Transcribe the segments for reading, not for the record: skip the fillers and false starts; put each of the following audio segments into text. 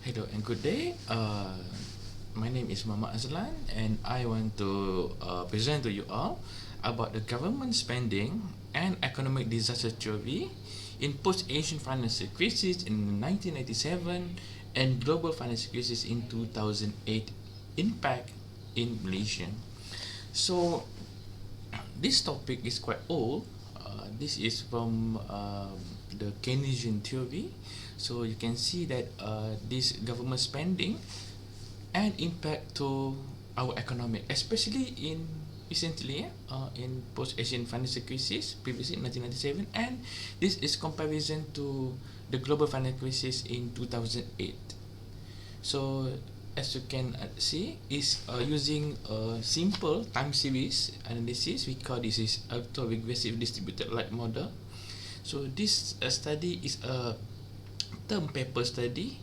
Hello and good day. My name is Mama Azlan, and I want to present to you all about the government spending and economic disaster theory in post-Asian financial crisis in 1997 and global financial crisis in 2008 impact in Malaysia. So this topic is quite old. This is from the Keynesian theory. So you can see that this government spending and impact to our economy, especially in recently in post-Asian financial crisis, previously in 1997, and this is comparison to the global financial crisis in 2008. So as you can see, is using a simple time series analysis. We call this is autoregressive distributed light model. So this study is a term paper study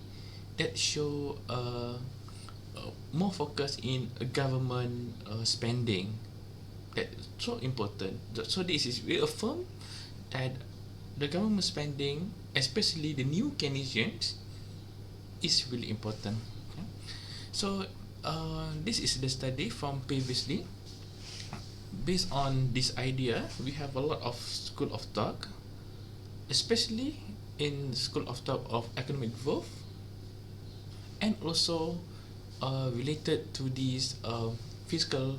that show more focus in government spending. That's so important. So this is reaffirm that the government spending, especially the new Keynesians, is really important. Okay? So this is the study from previously. Based on this idea, we have a lot of school of thought, especially in school of thought of economic growth, and also related to these fiscal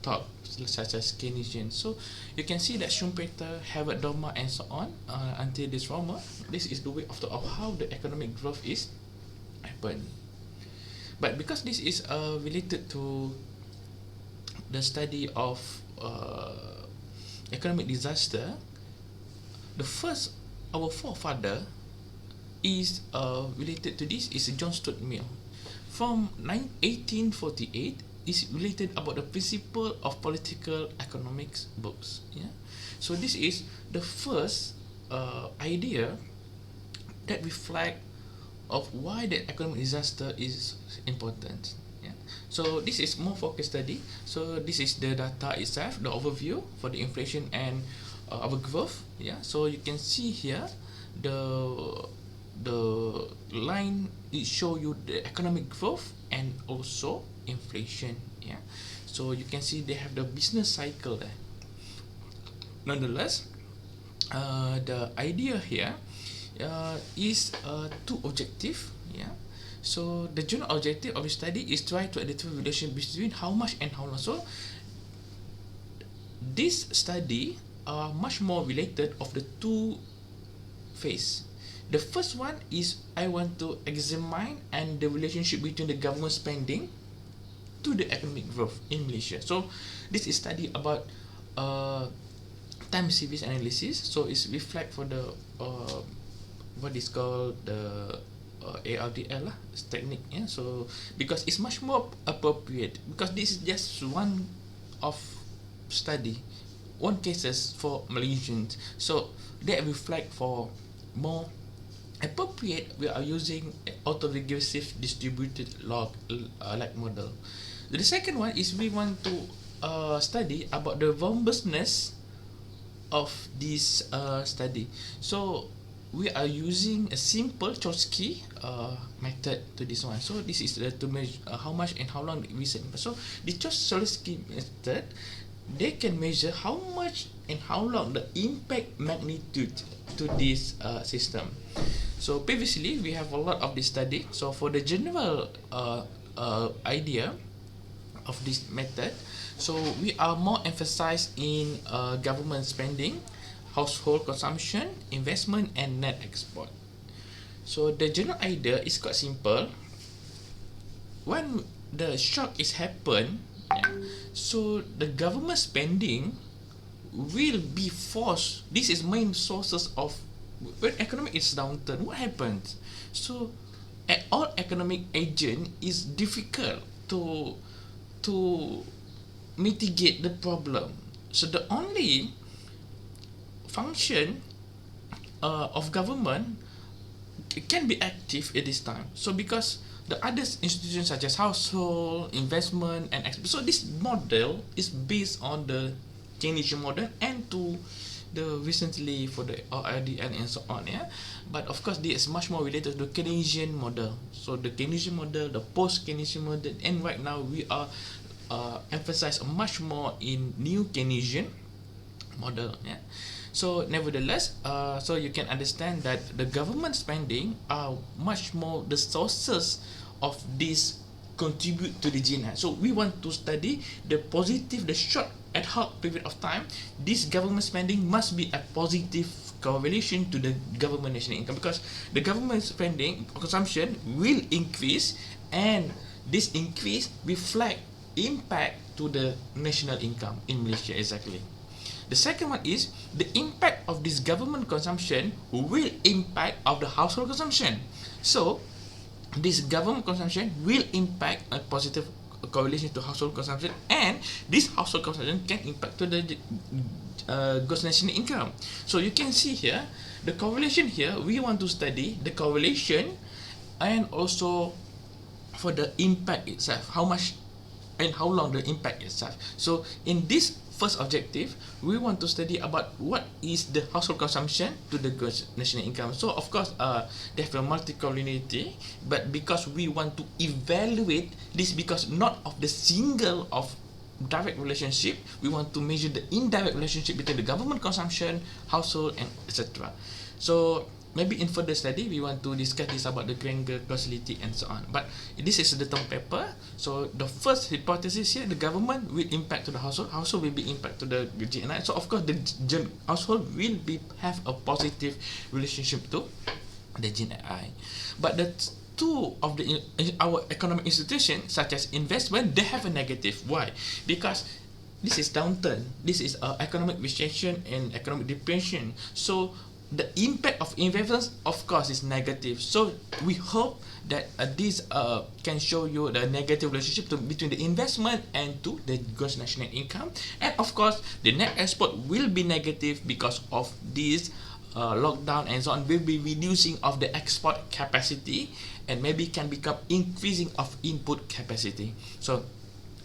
thought such as Keynesian. So you can see that Schumpeter, Herbert Doma, and so on until this Roma. This is the way of how the economic growth is happen. But because this is related to the study of economic disaster, the first our forefather is related to this is John Stuart Mill from 1848. Is related about the principle of political economics books. Yeah, so this is the first idea that reflect of why the economic disaster is important. Yeah, so this is more focused study. So this is the data itself, the overview for the inflation and our growth. Yeah, so you can see here the line it show you the economic growth and also inflation. Yeah, so you can see they have the business cycle there. Nonetheless, the idea here is two objective. Yeah, so the general objective of the study is try to identify relation between how much and how long. So this study are much more related of the two phase. The first one is I want to examine and the relationship between the government spending to the economic growth in Malaysia. So this is study about time series analysis. So it's reflect for the what is called the ARDL technique. Yeah, so because it's much more appropriate because this is just one of study, one cases for Malaysians. So that reflect for more appropriate. We are using autoregressive distributed log like model. The second one is we want to study about the robustness of this study. So we are using a simple Chomsky method to this one. So this is to measure how much and how long we send. So the Chomsky method, they can measure how much and how long the impact magnitude to this system. So previously we have a lot of this study. So for the general idea of this method, so we are more emphasized in government spending, household consumption, investment, and net export. So the general idea is quite simple. When the shock is happen, yeah, so the government spending will be forced. This is main sources of when economic is downturn. What happens? So all economic agent is difficult to mitigate the problem. So the only function of government can be active at this time. So because the other institutions such as household, investment, and export. So this model is based on the Keynesian model and to the recently for the RDL and so on, yeah. But of course, this is much more related to the Keynesian model. So the Keynesian model, the post-Keynesian model, and right now we are emphasize much more in new Keynesian model, yeah. So nevertheless, so you can understand that the government spending are much more the sources of this contribute to the GNI. So we want to study the positive, the short ad hoc period of time. This government spending must be a positive correlation to the government national income, because the government spending consumption will increase, and this increase reflect impact to the national income in Malaysia. Exactly. The second one is the impact of this government consumption will impact of the household consumption. So this government consumption will impact a positive correlation to household consumption, and this household consumption can impact to the gross national income. So you can see here the correlation here. We want to study the correlation and also for the impact itself, how much and how long the impact itself. So in this first objective, we want to study about what is the household consumption to the gross national income. So of course, they have a multi-collinearity, but because we want to evaluate this, because not of the single of direct relationship, we want to measure the indirect relationship between the government consumption, household, and etc. So maybe in further study, we want to discuss this about the granular causality and so on. But this is the term paper. So the first hypothesis here, the government will impact to the household, household will be impact to the GNI. So of course, the household will have a positive relationship to the GNI. But the two of the our economic institutions, such as investment, they have a negative. Why? Because this is downturn. This is economic recession and economic depression. So the impact of investments, of course, is negative. So we hope that this can show you the negative relationship between the investment and to the gross national income. And of course, the net export will be negative because of this lockdown and so on, will be reducing of the export capacity, and maybe can become increasing of input capacity. So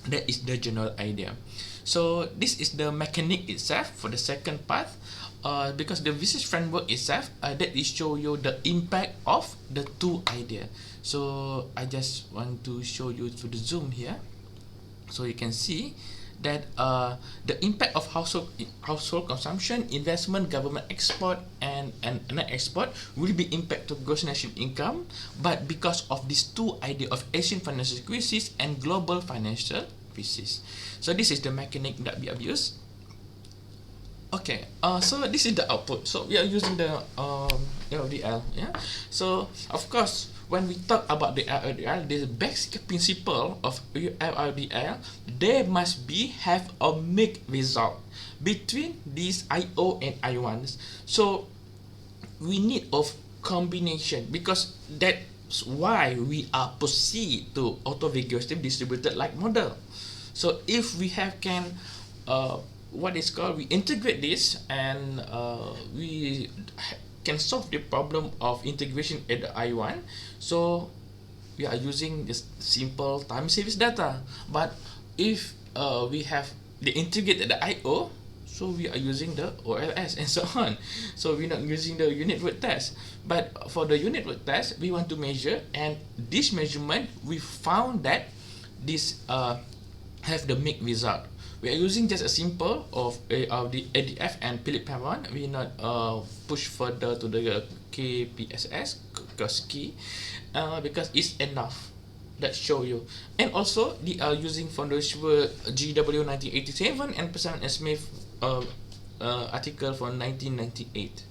that is the general idea. So this is the mechanic itself for the second part. Because the research framework itself, that is show you the impact of the two idea. So I just want to show you through the zoom here, so you can see that the impact of household consumption, investment, government export, and net export will be impact to gross national income. But because of these two idea of Asian financial crisis and global financial crisis, so this is the mechanic that we have used. Okay, so this is the output. So we are using the LDL, yeah. So of course, when we talk about the LDL, the basic principle of LDL, there must have a mixed result between these IO and I1s. So we need of combination, because that's why we are proceed to auto-regressive distributed like model. So if we can what is called, we integrate this, and we can solve the problem of integration at the I1. So we are using this simple time series data. But if we have the integrate at the IO, so we are using the OLS and so on. So we're not using the unit root test. But for the unit root test, we want to measure, and this measurement, we found that this have the mixed result. We are using just a simple of the ADF and Philip Perron. We not push further to the KPSS key because it's enough. That show you. And also they are using from the GW 1987 and Person and Smith article from 1998.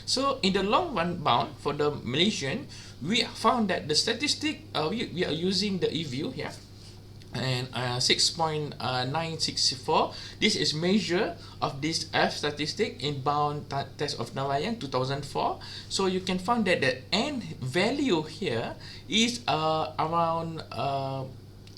So in the long run bound for the Malaysian, we found that the statistic we are using the EView here, and 6.964. This is measure of this F statistic in bound test of Narayan 2004. So you can find that the N value here is around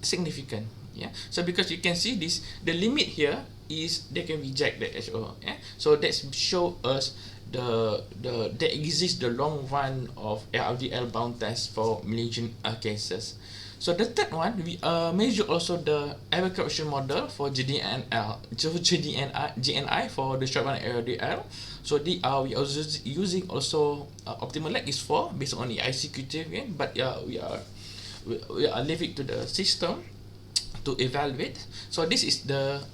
significant. Yeah. So because you can see this, the limit here is they can reject the HO. Yeah. So that show us there exists the long run of LDL bound test for Malaysian cases. So the third one, we measure also the evacuation model for GDNL, so GNI for the short run ARDL. So we are using also optimal lag is 4 based on the ICQT again, but we are leaving to the system to evaluate. So this is the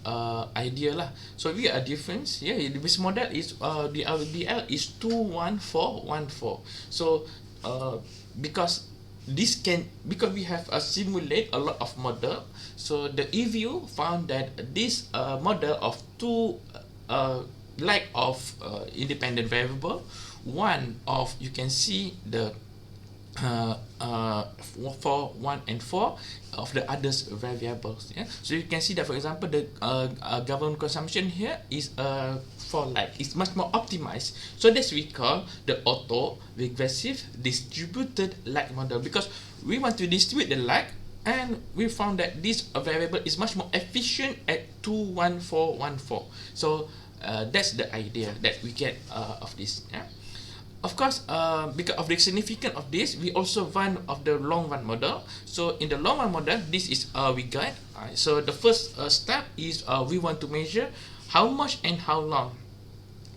idea lah. So we are difference. Yeah, the base model is the RDL is 21414. So because because we have simulate a lot of model, so the EVU found that this model of two lack of independent variable, one of you can see the 4, 1 and 4 of the others variables. Yeah, so you can see that, for example, the government consumption here is for like it's much more optimized. So that's we call the auto regressive distributed lag model, because we want to distribute the lag, and we found that this variable is much more efficient at 21414. So that's the idea that we get of this. Yeah. Of course, because of the significance of this, we also run of the long run model. So in the long run model, this is we got. So the first step is we want to measure how much and how long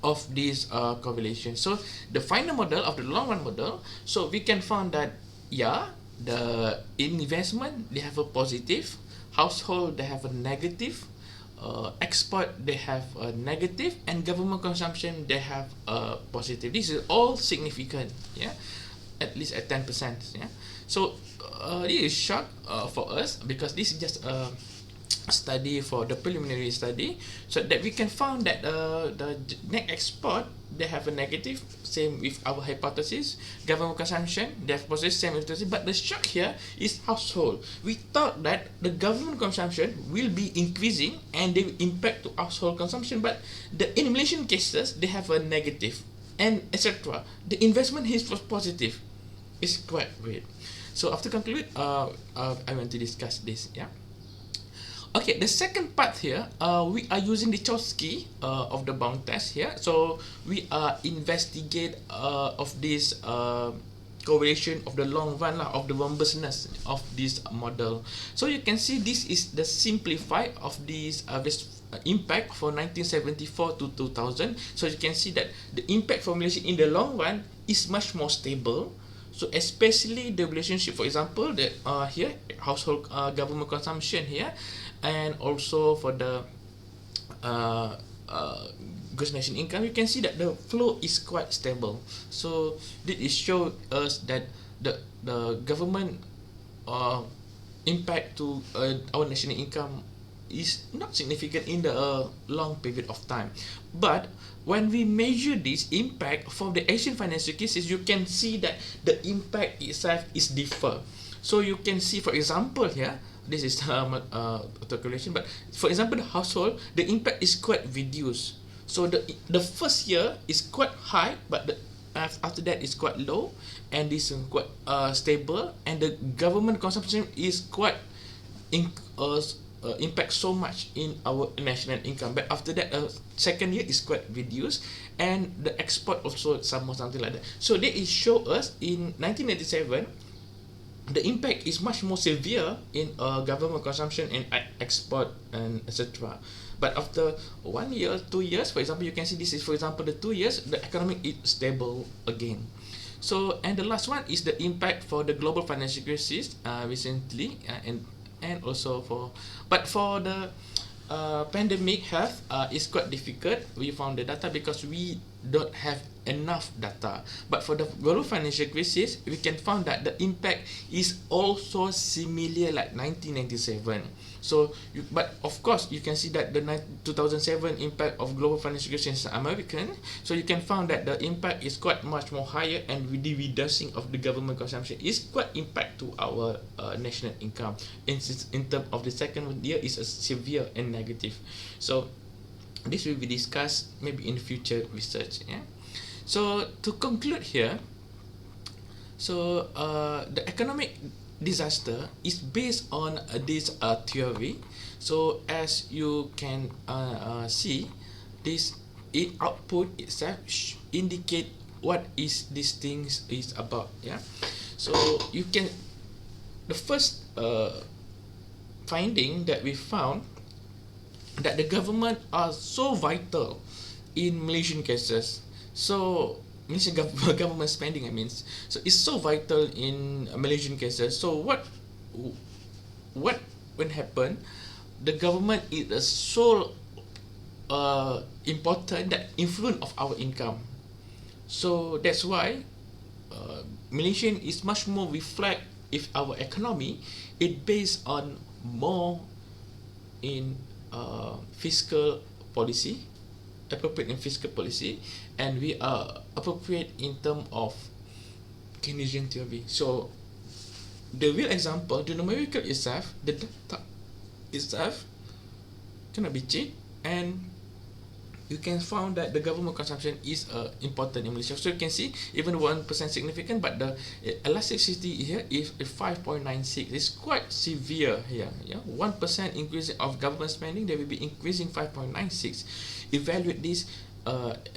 of this correlation. So the final model of the long run model, so we can find that the investment they have a positive, household they have a negative, export they have a negative, and government consumption they have a positive. This is all significant, at least at 10%. So it is shock for us, because this is just a study for the preliminary study, so that we can find that the net export they have a negative, same with our hypothesis. Government consumption they have positive, same with hypothesis. But the shock here is household. We thought that the government consumption will be increasing and they will impact to household consumption, but the in Malaysian cases they have a negative, and etc. The investment is positive. It's quite weird. So after conclude, I want to discuss this. Okay, the second part here, we are using the Chomsky of the bound test here. So we are investigate of this correlation of the long run of the robustness of this model. So you can see this is the simplified of this impact for 1974 to 2000. So you can see that the impact formulation in the long run is much more stable. So especially the relationship, for example, the here household government consumption here, and also for the gross national income, you can see that the flow is quite stable. So this is show us that the government impact to our national income is not significant in the long period of time. But when we measure this impact from the Asian financial cases, you can see that the impact itself is differ. So you can see, for example, here, this is calculation, but for example, the household, the impact is quite reduced. So the first year is quite high, but after that is quite low, and this is quite stable, and the government consumption is quite impact so much in our national income. But after that, second year is quite reduced, and the export also something like that. So they show us in 1997 the impact is much more severe in government consumption and export and etc. But after 1 year, 2 years, for example, you can see this is, for example, the 2 years, the economic is stable again. So, and the last one is the impact for the global financial crisis recently, and also but for the pandemic health is quite difficult. We found the data because we don't have enough data. But for the global financial crisis, we can find that the impact is also similar like 1997. So, but of course, you can see that the 2007 impact of global financial crisis is American. So you can find that the impact is quite much more higher, and with the reducing of the government consumption is quite impact to our national income. In terms of the second year is a severe and negative. So this will be discussed maybe in future research. So to conclude here, so the economic disaster is based on this theory. So as you can see, this output itself indicate what is these things is about. So you can the first finding that we found that the government are so vital in Malaysian cases. So Malaysian government spending, I mean, so it's so vital in Malaysian cases. So what when happen, the government is a so important that influence of our income. So that's why Malaysian is much more reflect if our economy it based on more in fiscal policy, appropriate in fiscal policy, and we are appropriate in term of Keynesian theory. So the real example, the numerical itself, the data itself cannot be cheap, and you can find that the government consumption is important in Malaysia. So you can see even 1% significant, but the elasticity here is 5.96. It's quite severe here. Yeah, 1% increase of government spending, they will be increasing 5.96. Evaluate this.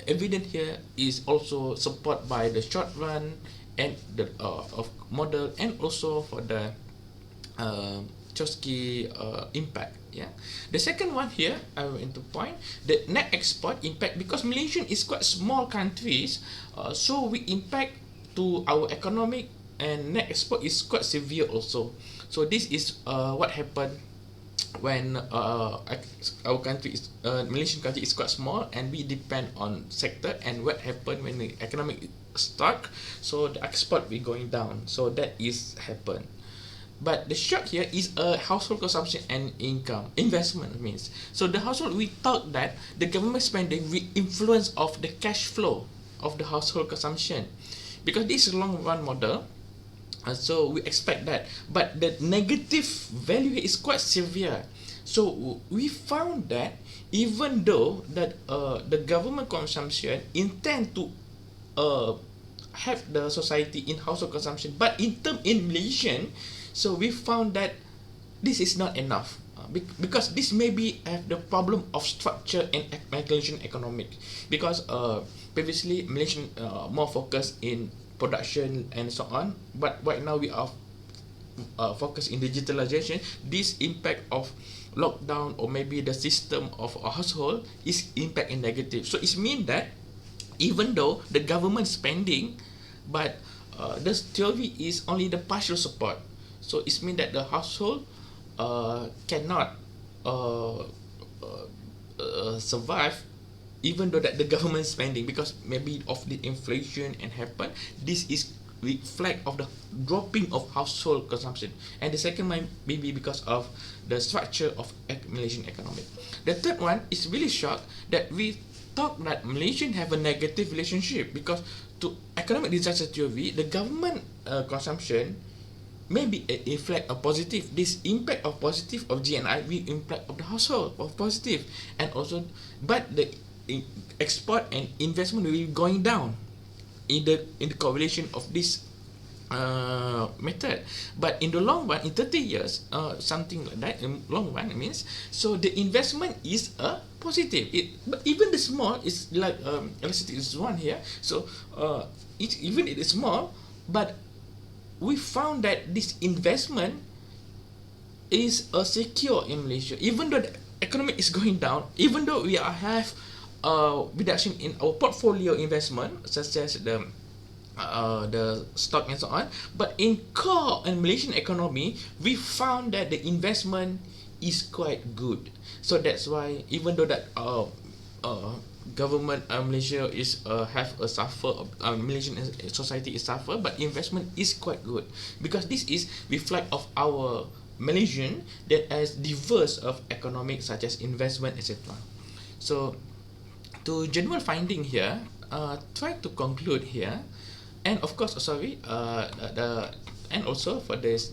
Evident here is also support by the short run and the of model, and also for the Chomsky impact. Yeah. The second one here, I will into point the net export impact, because Malaysia is quite small countries, so we impact to our economic and net export is quite severe also. So this is what happened when our country is Malaysian country is quite small and we depend on sector, and what happened when the economic stuck, so the export be going down. So that is happen. But the shock here is a household consumption and income investment means. So the household, we thought that the government spending will influence of the cash flow of the household consumption, because this is a long run model. So we expect that, but the negative value is quite severe. So we found that even though that the government consumption intend to have the society in household consumption, but in Malaysian, so we found that this is not enough, because this maybe have the problem of structure and Malaysian economic, because previously Malaysian more focused in production and so on, but right now we are focused in digitalization. This impact of lockdown or maybe the system of a household is impact in negative. So it means that even though the government spending, but the theory is only the partial support. So it means that the household cannot survive even though that the government spending, because maybe of the inflation and happen. This is reflect of the dropping of household consumption. And the second one maybe because of the structure of Malaysian economic. The third one is really shocked that we thought that Malaysian have a negative relationship, because to economic disaster theory, the government consumption maybe reflect a positive. This impact of positive of GNI will impact of the household of positive, and also but the export and investment will be going down in the correlation of this method. But in the long run, in 30 years, something like that, in long run, it means, so the investment is a positive. But even the small is like electricity is one here. So even it is small, but we found that this investment is secure in Malaysia, even though the economy is going down, even though we have reduction in our portfolio investment, such as the stock and so on. But in core and Malaysian economy, we found that the investment is quite good. So that's why even though that government Malaysia is have a suffer, Malaysian society is suffer, but investment is quite good, because this is reflect of our Malaysian that has diverse of economic such as investment, etc. So to general finding here, try to conclude here, and of course and also for this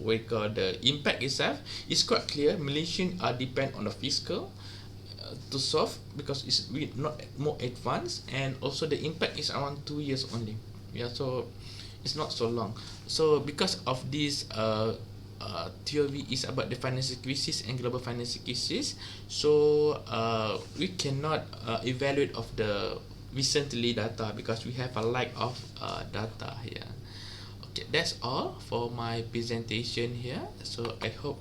we call the impact itself is quite clear. Malaysian are depend on the fiscal to solve, because it's not more advanced, and also the impact is around 2 years only. Yeah, so it's not so long. So because of this theory is about the financial crisis and global financial crisis, so we cannot evaluate of the recently data, because we have a lack of data here. Okay, that's all for my presentation here. So I hope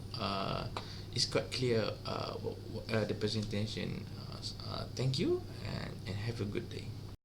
it's quite clear the presentation. Thank you and have a good day.